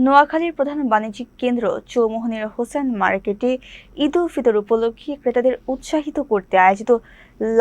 নোয়াখালীর প্রধান বাণিজ্যিক কেন্দ্র চৌমোহনীর হোসেন মার্কেটে ঈদ উল ফিতর উপলক্ষে ক্রেতাদের উৎসাহিত করতে আয়োজিত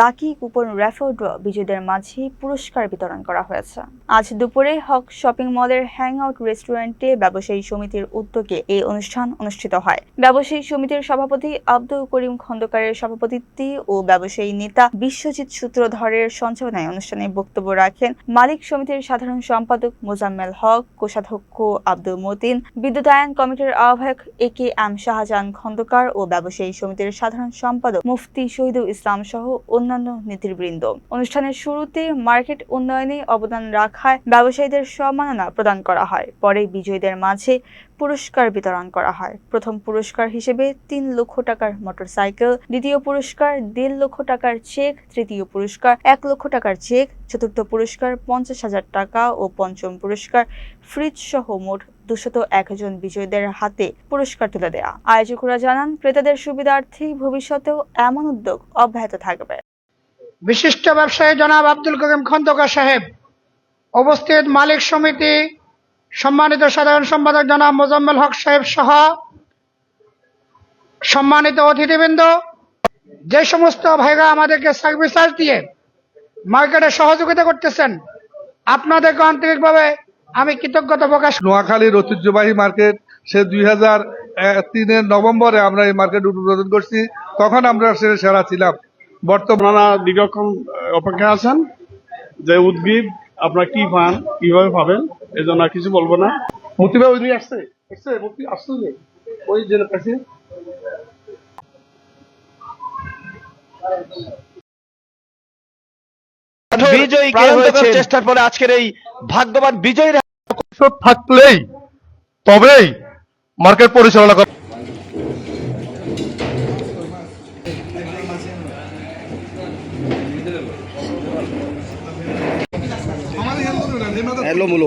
লাকি কুপন র্যাফল ড্র বিজয়ীদের মাঝে পুরস্কার বিতরণ করা হয়েছে। আজ দুপুরে হক শপিং মলের হ্যাংআউট রেস্টুরেন্টে ব্যবসায়ী সমিতির উদ্যোগে এই অনুষ্ঠান অনুষ্ঠিত হয়। ব্যবসায়ী সমিতির সভাপতি আব্দুল করিম খন্দকারের সভাপতিত্বে ও ব্যবসায়ী নেতা বিশ্বজিৎ সূত্রধরের সঞ্চালনায় অনুষ্ঠানে বক্তব্য রাখেন মালিক সমিতির সাধারণ সম্পাদক মোজাম্মেল হক, কোষাধ্যক্ষ আব্দুল মতিন, বিদ্যুতায়ন কমিটির আহ্বায়ক এ.কে.এম. শাহজাহান খন্দকার ও ব্যবসায়ী সমিতির সাধারণ সম্পাদক মুফতি শহীদুল ইসলাম সহ অন্যান্য নেতৃবৃন্দ। অনুষ্ঠানের শুরুতে মার্কেট উন্নয়নে অবদান রাখায় ব্যবসায়ীদের সম্মাননা প্রদান করা হয়। পরে বিজয়ীদের মাঝে পুরস্কার বিতরণ করা হয়। প্রথম পুরস্কার হিসেবে 3 লক্ষ টাকার মোটরসাইকেল, দ্বিতীয় পুরস্কার 1.5 লক্ষ টাকার চেক, তৃতীয় পুরস্কার 1 লক্ষ টাকার চেক, চতুর্থ পুরস্কার 50,000 টাকা ও পঞ্চম পুরস্কার ফ্রিজ সহ মোট 201 জন বিজয়ীদের হাতে পুরস্কার তুলে দেয়া। আয়োজকরা জানান, ক্রেতাদের সুবিধার্থে ভবিষ্যতেও এমন উদ্যোগ অব্যাহত থাকবে। বিশিষ্ট ব্যবসায়ী জনাব আব্দুল করিম খন্দকার সাহেব, উপস্থিত মালিক সমিতি সম্মানিত সাধারণ সম্পাদক জনাব মোজাম্মেল হক সাহেব সহ সম্মানিত অতিথিবৃন্দ, যে সমস্ত ভাইরা আমাদেরকে সার্ভিস দিয়ে মার্কেটে সহযোগিতা করতেছেন, আপনাদেরকে আন্তরিকভাবে আমি কৃতজ্ঞতা প্রকাশ। নোয়াখালীর ঐতিহ্যবাহী মার্কেট, সে 2003 নভেম্বরে আমরা এই মার্কেট উদ্বোধন করছি। তখন আমরা সেরা ছিলাম। বর্তমানে দীর্ঘক্ষণ অপেক্ষা আছেন যে উদ্ভিদ আপনারা কি পান, কিভাবে পাবেন, এই জন্য কিছু বলবো না। মুক্তি ভাই ওই আসছে মুক্তি আসছে ওই যে কাছে চেষ্টার পরে আজকের এই ভাগ্যবান বিজয়ীরা থাকলেই তবেই মার্কেট পরিচালনা করে। এলো মুলো